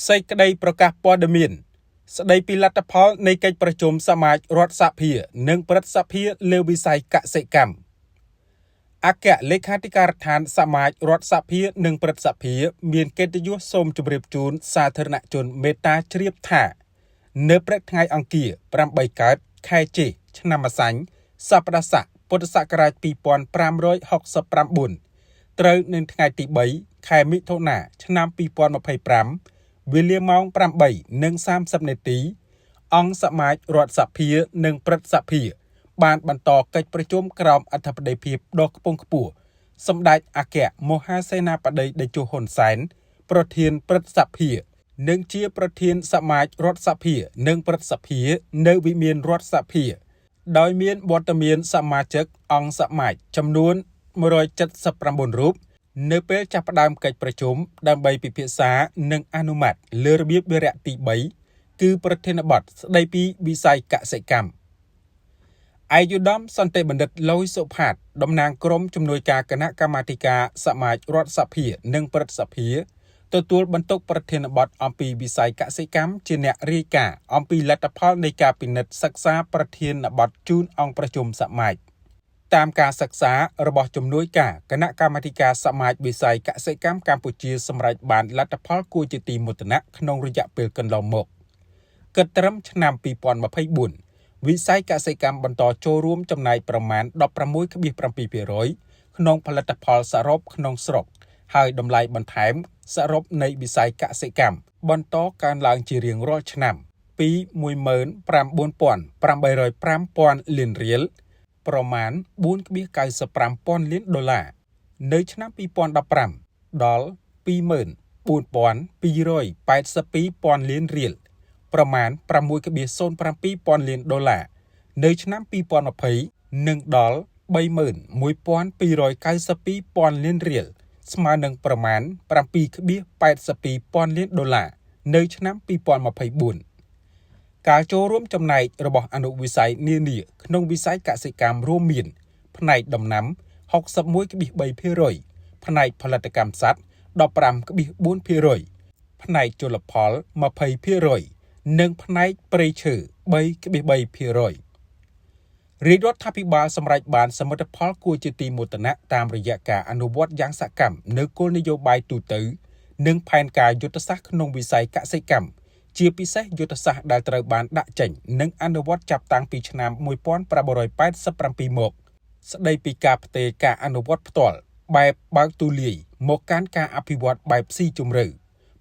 សេចក្តីប្រកាសព័ត៌មានស្តីពីលទ្ធផលនៃកិច្ចប្រជុំសមាជរដ្ឋសភានិងព្រឹទ្ធសភាលើវិស័យកសិកម្មអគ្គលេខាធិការដ្ឋានសមាជរដ្ឋសភានិងព្រឹទ្ធសភាមានកិត្តិយសសូមជម្រាបជូនសាធារណជនមេត្តាជ្រាបថានៅព្រឹកថ្ងៃអង្គារ8កើតខែចេសឆ្នាំម្សាញ់សប្តាហ៍ស័កពុទ្ធសករាជ2569ត្រូវនឹងថ្ងៃទី3ខែមិថុនាឆ្នាំ2025វេលាម៉ោង 8:30 នាទីអង្គសមាជរដ្ឋសភានិងព្រឹទ្ធសភាបានបន្តកិច្ចប្រជុំក្រោមអធិបតីភាពដ៏ខ្ពង់ខ្ពស់សម្ដេចអគ្គមហាសេនាបតីតេជោហ៊ុនសែនប្រធានព្រឹទ្ធសភានិងជាប្រធានសមាជរដ្ឋសភានិងព្រឹទ្ធសភានៅវិមានរដ្ឋសភាដោយមានវត្តមានសមាជិកអង្គសមាជចំនួន179រូបនៅពេលចាប់ផ្ដើមកិច្ចប្រជុំដើម្បីពិភាក្សានិងអនុម័តលើរបៀបវារៈទី3គឺប្រធានបទស្ដីពីវិស័យកសិកម្មឯកឧត្តមសន្តិបណ្ឌិតលយសុផាតតំណាងក្រុមជំនួយការគណៈកម្មាធិការសមាជរដ្ឋសភានិងព្រឹទ្ធសភាទទួលបន្ទុកប្រធានបទអំពីវិស័យកសិកម្មជាអ្នករាយការណ៍អំពីលទ្ធផលនៃការពិនិត្យសិក្សាប្រធានបទជូនអង្គប្រជុំសមាជតាមការសិក្សារបស់ជំនួយការគណៈកម្មាធិការសមាជវិស័យកសិកម្មកម្ពុជាសម្រេចបានលទ្ធផលគួរជាទីមោទនៈក្នុងរយៈពេលកន្លងមកគិតត្រឹមឆ្នាំ2024វិស័យកសិកម្មបន្តចូលរួមចំណែកប្រមាណ 16.7% ក្នុងផលិតផលសរុបក្នុងស្រុកហើយតម្លៃបន្ថែមសរុបនៃវិស័យកសិកម្មបន្តកើនឡើងជារៀងរាល់ឆ្នាំពី $19,805 លានរៀលប្រមាណ $4.95 លាននៅឆ្នាំ2015ដល់ $24,282 លានរៀលប្រមាណ $6.07 លាននៅឆ្នាំ2020និងដល់ $31,292 លានរៀលស្មើនឹងប្រមាណ $7.82 លាននៅឆ្នាំ2024ការចូលរួមចំណែករបស់អនុវិស័យនានាក្នុងវិស័យកសិកម្មរួមមានផ្នែកដំណាំ 61.3% ផ្នែកផលិតកម្មសត្វ 15.4% ផ្នែកជលផល 20% និងផ្នែកព្រៃឈើ 3.3%រាជរដ្ឋាភិបាលសម្រេចបានសមិទ្ធផលគួរជាទីមោទនៈតាមរយៈការអនុវត្តយ៉ាងសកម្មនៅគោលនយោបាយទូទៅនិងផែនការយុទ្ធសាស្ត្រក្នុងវិស័យកសិកម្មជាពិសេសយុទ្ធសាស្ត្រដែលត្រូវបានដាក់ចេញនិងអនុវត្តចាប់តាំងពីឆ្នាំ1987មកស្ដីពីការផ្ទេរការអនុវត្តផ្ទាល់បែបបើកទូលាយមកកាន់ការអភិវឌ្ឍបែបស៊ីជម្រៅ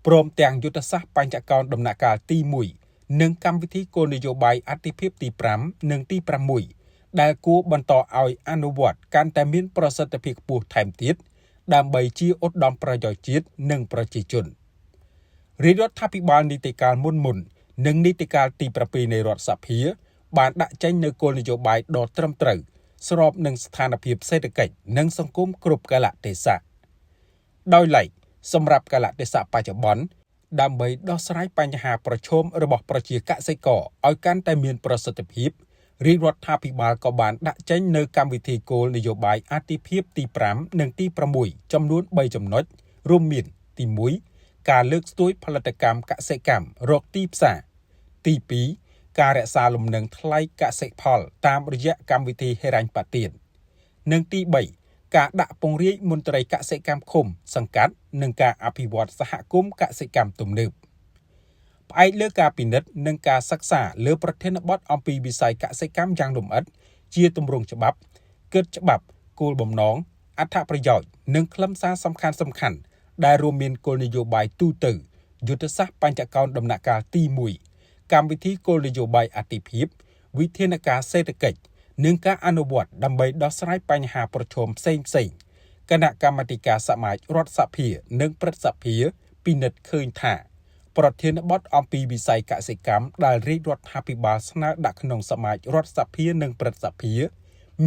ព្រមទាំងយុទ្ធសាស្ត្របញ្ចកោណដំណាក់កាលទី1និងកម្មវិធីគោលនយោបាយអាទិភាពទី5និងទី6ដែលគួរបន្តឲ្យអនុវត្តកាន់តែមានប្រសិទ្ធភាពខ្ពស់ថែមទៀតដើម្បីជាឧត្តមប្រយោជន៍ជាតិនិងប្រជាជនរាជរដ្ឋាភិបាលនីតិកាលមុននិងនីតិកាលទី7នៃរដ្ឋសភាបានដាក់ចេញនូវគោលនយោបាយដ៏ត្រឹមត្រូវស្របនឹងស្ថានភាពសេដ្ឋកិច្ចនិងសង្គមគ្រប់កាលៈទេសៈដោយឡែកសម្រាប់កាលៈទេសៈបច្ចុប្បន្នដើម្បីដោះស្រាយបញ្ហាប្រឈមរបស់ប្រជាកសិករឲ្យកាន់តែមានប្រសិទ្ធភាពរាជរដ្ឋាភិបាលក៏បានដាក់ចេញនូវកម្មវិធីគោលនយោបាយអាទិភាពទី5និងទី6ចំនួន3ចំណុចរួមមានទី1ការលើកស្ទួយផលិតកម្មកសិកម្មរកទីផ្សារទី2ការរក្សាលំនឹងថ្លៃកសិផលតាមរយៈកម្មវិធីហិរញ្ញប្បទាននិងទី3ការដាក់ពង្រាយមន្ត្រីកសិកម្មឃុំសង្កាត់និងការអភិវឌ្ឍសហគមន៍កសិកម្មទំនើបផ្អែកលើការពិនិត្យនិងការសិក្សាលើប្រធានបទអំពីវិស័យកសិកម្មយ៉ាងលម្អិតជាទម្រង់ច្បាប់គិតច្បាប់គោលបំណងអត្ថប្រយោជន៍និងខ្លឹមសារសំខាន់ដែលរួមមានគោលនយោបាយទូទៅយុទ្ធសាស្ត្របញ្ចកោណដំណាក់កាលទី1កម្មវិធីគោលនយោបាយអាទិភាពវិធានការសេដ្ឋកិច្ចនិងការអនុវត្តដើម្បីដោះស្រាយបញ្ហាប្រឈមផ្សេងគណៈកម្មាធិការសមាជរដ្ឋសភានិងព្រឹទ្ធសភាពិនិត្យឃើញថាប្រធានបទអំពីវិស័យកសិកម្មដែលរាជរដ្ឋាភិបាលស្នើដាក់ក្នុងសមាជរដ្ឋសភានិងព្រឹទ្ធសភា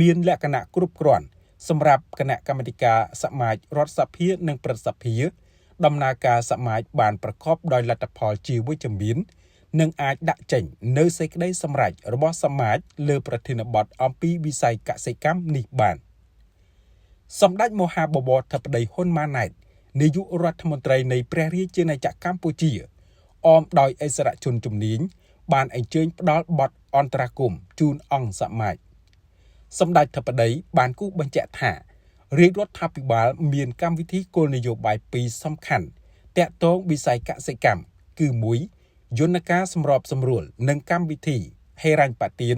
មានលក្ខណៈគ្រប់គ្រាន់សម្រាប់គណៈកម្មាធិការសមាជរដ្ឋសភានិងព្រឹទ្ធសភាដំណើរការសមាជបានប្រកបដោយលទ្ធផលជាវិជ្ជមាននិងអាចដាក់ចេញនៅសេចក្តីសម្រេចរបស់សមាជលើប្រធានបទអំពីវិស័យកសិកម្មនេះបានសម្ដេចមហាបវរធិបតីហ៊ុនម៉ាណែតនាយករដ្ឋមន្ត្រីនៃព្រះរាជាណាចក្រកម្ពុជា អមដោយអិសរជនជំនាញបានអញ្ជើញផ្ដល់បទអន្តរាគមន៍ជូនអង្គសមាជសម្ដេចធិបតីបានគូបញ្ជាក់ថារាជរដ្ឋាភិបាលមានកម្មវិធីគោលនយោបាយពីរសំខាន់តាក់ទងវិស័យកសិកម្មគឺ1យន្តការសម្របសម្រួលនិងកម្មវិធីហេរញ្ញប្បទាន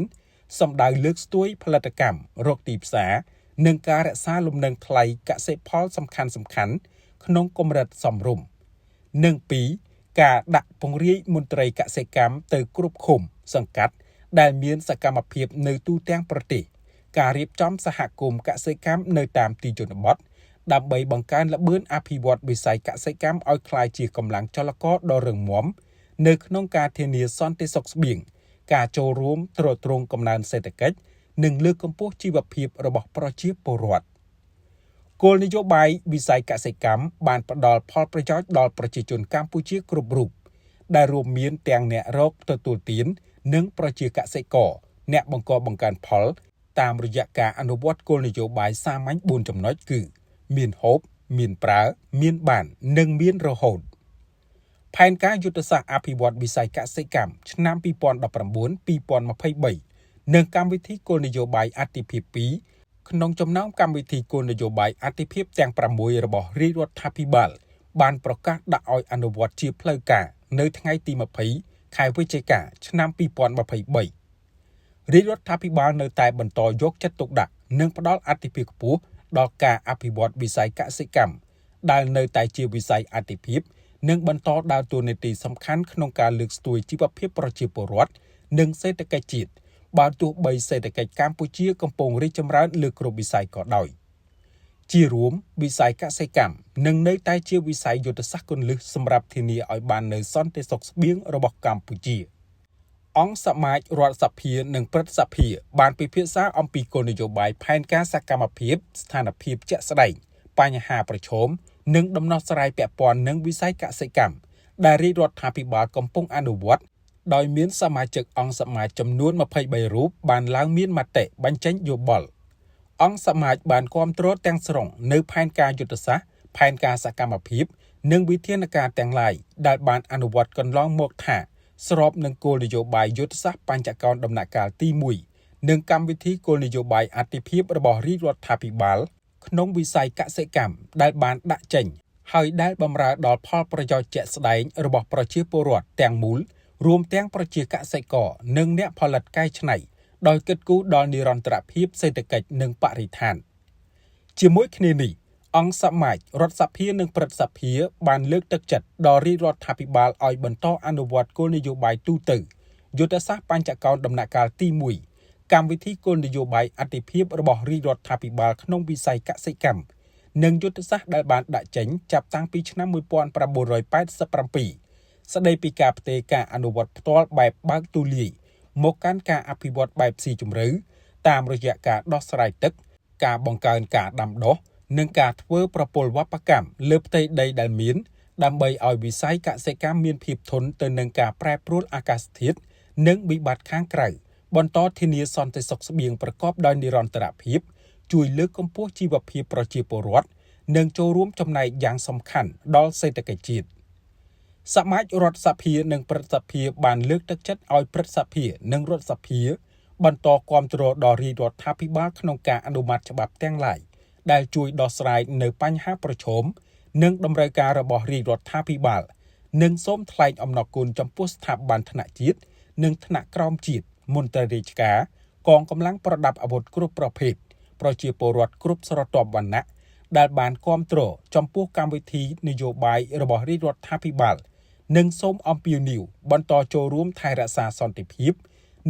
សំដៅលើកស្ទួយផលិតកម្មរកទីផ្សារនិងការរក្សាលំនឹងថ្លៃកសិផលសំខាន់ៗក្នុងកម្រិតសមរម្យនិង2ការដាក់ពង្រាយមន្ត្រីកសិកម្មទៅគ្រប់ឃុំសង្កាត់ដែលមានសកម្មភាពនៅទូទាំងប្រទេសការរៀបចំសហគមន៍កសិកម្មនៅតាមទីជនបទដើម្បីបង្កើនល្បឿនអភិវឌ្ឍវិស័យកសិកម្មឲ្យក្លាយជាកម្លាំងចលករដ៏រឹងមាំនៅក្នុងការធានាសន្តិសុខស្បៀងការចូលរួមទ្រទ្រង់កំណើនសេដ្ឋកិច្ចនិងលើកកម្ពស់ជីវភាពរបស់ប្រជាពលរដ្ឋគោលនយោបាយវិស័យកសិកម្មបានផ្ដល់ផលប្រយោជន៍ដល់ប្រជាជនកម្ពុជាគ្រប់រូបដែលរួមមានទាំងអ្នករកទទួលទាននិងប្រជាកសិករអ្នកបង្កបង្កើនផលតាមរយៈការអនុវត្តគោលនយោបាយសាមញ្ញ4ចំណុចគឺមានហូបមានប្រើមានបាននិងមានរហូតផែនការយុទ្ធសាស្ត្រអភិវឌ្ឍវិស័យកសិកម្មឆ្នាំ2019-2023និងកម្មវិធីគោលនយោបាយអាទិភាព2ក្នុងចំណោមកម្មវិធីគោលនយោបាយអាទិភាពទាំង6របស់រាជរដ្ឋាភិបាលបានប្រកាសដាក់ឲ្យអនុវត្តជាផ្លូវការនៅថ្ងៃទី20ខែវិច្ឆិកាឆ្នាំ2023រាជរដ្ឋាភិបាលនៅតែបន្តយកចិត្តទុកដាក់និងផ្ដល់អាទិភាពខ្ពស់ដល់ការអភិវឌ្ឍវិស័យកសិកម្មដែលនៅតែជាវិស័យអាទិភាពនិងបន្តដើរតួនាទីសំខាន់ក្នុងការលើកស្ទួយជីវភាពប្រជាពលរដ្ឋនិងសេដ្ឋកិច្ចជាតិបើទោះបីសេដ្ឋកិច្ចកម្ពុជាកំពុងរីកចម្រើនលើគ្រប់វិស័យក៏ដោយជារួមវិស័យកសិកម្មនឹងនៅតែជាវិស័យយុទ្ធសាស្ត្រគន្លឹះសម្រាប់ធានាឲ្យបាននូវសន្តិសុខស្បៀងរបស់កម្ពុជាអង្គសមាជរដ្ឋសភានិងព្រឹទ្ធសភាបានពិភាក្សាអំពីគោលនយោបាយផែនការសកម្មភាពស្ថានភាពជាក់ស្ដែងបញ្ហាប្រឈមនិងដំណោះស្រាយពាក់ព័ន្ធនឹងវិស័យកសិកម្មដែលរាជរដ្ឋាភិបាលកំពុងអនុវត្តដោយមានសមាជិកអង្គសមាជចំនួន23រូបបានឡើងមានមតិបញ្ចេញយោបល់អង្គសមាជបានគាំទ្រទាំងស្រុងនៅផែនការយុទ្ធសាស្ត្រផែនការសកម្មភាពនិងវិធានការទាំងឡាយដែលបានអនុវត្តកន្លងមកថាស្របនឹងគោលនយោបាយយុទ្ធសាស្ត្របញ្ចកោណដំណាក់កាលទី1និងកម្មវិធីគោលនយោបាយអាទិភាពរបស់រាជរដ្ឋាភិបាលក្នុងវិស័យកសិកម្មដែលបានដាក់ចេញហើយដែលបម្រើដល់ផលប្រយោជន៍ជាក់ស្ដែងរបស់ប្រជាពលរដ្ឋទាំងមូលរួមទាំងប្រជាកសិករនិងអ្នកផលិតកែច្នៃដោយគិតគូរដល់និរន្តរភាពសេដ្ឋកិច្ចនិងបរិស្ថានជាមួយគ្នានេះអង្គសមាជរដ្ឋសភានិងព្រឹទ្ធសភាបានលើកទឹកចិត្តដល់រាជរដ្ឋាភិបាលឲ្យបន្តអនុវត្តគោលនយោបាយទូទៅយុទ្ធសាស្ត្របញ្ចកោណដំណាក់កាលទី1កម្មវិធីគោលនយោបាយអាទិភាពរបស់រាជរដ្ឋាភិបាលក្នុងវិស័យកសិកម្មនិងយុទ្ធសាស្ត្រដែលបានដាក់ចេញចាប់តាំងពីឆ្នាំ1987ស្ដីពីការផ្ទេរការអនុវត្តផ្ទាល់បែបបើកទូលាយមកកាន់ការអភិវឌ្ឍបែបស៊ីជម្រៅតាមរយៈការដោះស្រាយទឹកការបង្កើនការដាំដុះនិងការធ្វើប្រព័ន្ធវប្បកម្មលើផ្ទៃដីដែលមានដើម្បីឲ្យវិស័យកសិកម្មមានភាពធន់ទៅនឹងការប្រែប្រួលអាកាសធាតុនិងវិបត្តិខាងក្រៅបន្តធានាសន្តិសុខស្បៀងប្រកបដោយនិរន្តរភាពជួយលើកកម្ពស់ជីវភាពប្រជាពលរដ្ឋនិងចូលរួមចំណែកយ៉ាងសំខាន់ដល់សេដ្ឋកិច្ចជាតិសមាជរដ្ឋសភានិងព្រឹទ្ធសភាបានលើកទឹកចិត្តឲ្យព្រឹទ្ធសភានិងរដ្ឋសភាបន្តគាំទ្រដល់រាជរដ្ឋាភិបាលក្នុងការអនុម័តច្បាប់ទាំងឡាយដែលជួយដោះស្រាយនៅបញ្ហាប្រឈមនិងតម្រូវការរបស់រាជរដ្ឋាភិបាលនិងសូមថ្លែងអំណរគុណចំពោះស្ថាប័នថ្នាក់ជាតិនិងថ្នាក់ក្រោមជាតិមន្ត្រីរាជការកងកម្លាំងប្រដាប់អាវុធគ្រប់ប្រភេទប្រជាពលរដ្ឋគ្រប់ស្រទាប់វណ្ណៈដែលបានគាំទ្រចំពោះកម្មវិធីនយោបាយរបស់រាជរដ្ឋាភិបាលនិងសូមអំពាវនាវបន្តចូលរួមថែរក្សាសន្តិភាព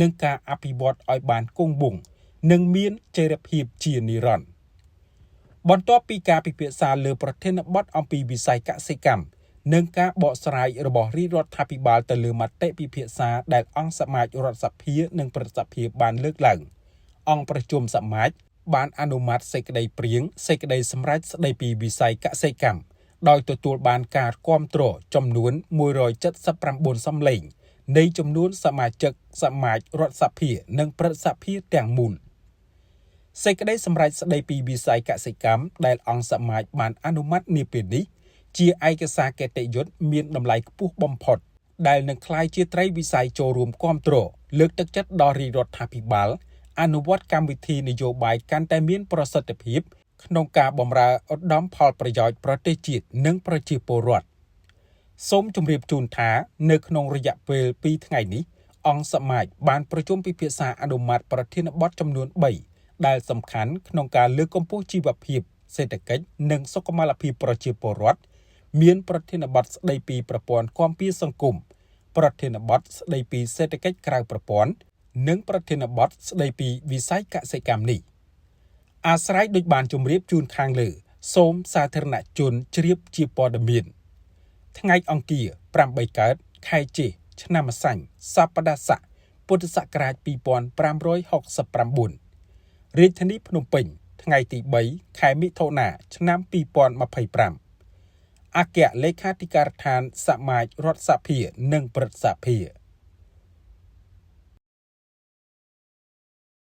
និងការអភិវឌ្ឍឲ្យបានគង់វង្សនិងមានចីរភាពជានិរន្តរ៍បន្ទាប់ពីការពិភាក្សាលើប្រធានបទអំពីវិស័យកសិកម្មនិងការបកស្រាយរបស់រាជរដ្ឋាភិបាលទៅលើមតិពិភាក្សាដែលអង្គសមាជរដ្ឋសភានិងព្រឹទ្ធសភាបានលើកឡើងអង្គប្រជុំសមាជបានអនុម័តសេចក្តីព្រាងសេចក្តីសម្រេចស្តីពីវិស័យកសិកម្មដោយទទួលបានការគាំទ្រចំនួន179សំឡេងនៃចំនួនសមាជិកសមាជរដ្ឋសភានិងព្រឹទ្ធសភាទាំងមូលសេចក្តីសម្រេចស្តីពីវិស័យកសិកម្មដែលអង្គសមាជបានអនុម័តនាពេលនេះជាឯកសារគតិយុត្តមានតម្លៃខ្ពស់បំផុត ដែលនឹងคล้ายជាត្រីវិស័យចូលរួមគាំទ្រលើកទឹកចិត្តដល់រាជរដ្ឋាភិបាលអនុវត្តកម្មវិធីនយោបាយកាន់តែមានប្រសិទ្ធភាពក្នុងការបម្រើឧត្តមផលប្រយោជន៍ប្រទេសជាតិនិងប្រជាពលរដ្ឋសូមជម្រាបជូនថានៅក្នុងរយៈពេល2ថ្ងៃនេះអង្គសមាជបានប្រជុំពិភាក្សាអនុម័តប្រធានបទចំនួន3ដែលសំខាន់ក្នុងការលើកកម្ពស់ជីវភាពសេដ្ឋកិច្ចនិងសុខុមាលភាពប្រជាពលរដ្ឋមានប្រធានបទស្ដីពីប្រព័ន្ធគាំពារសង្គមប្រធានបទស្ដីពីសេដ្ឋកិច្ចក្រៅប្រព័ន្ធនិងប្រធានបទស្ដីពីវិស័យកសិកម្មនេះអាស្រ័យដូចបានជម្រាបជូនខាងលើសូមសាធារណជនជ្រាបជាព័ត៌មានថ្ងៃអង្គារ8កើតខែជេសឆ្នាំម្សាញ់សប្តាហ៍ស័កពុទ្ធសករាជ2569រាជធានីភ្នំពេញថ្ងៃទី3ខែមិថុនាឆ្នាំ2025អគ្គលេខាធិការដ្ឋានសមាជរដ្ឋសភានិងព្រឹទ្ធសភា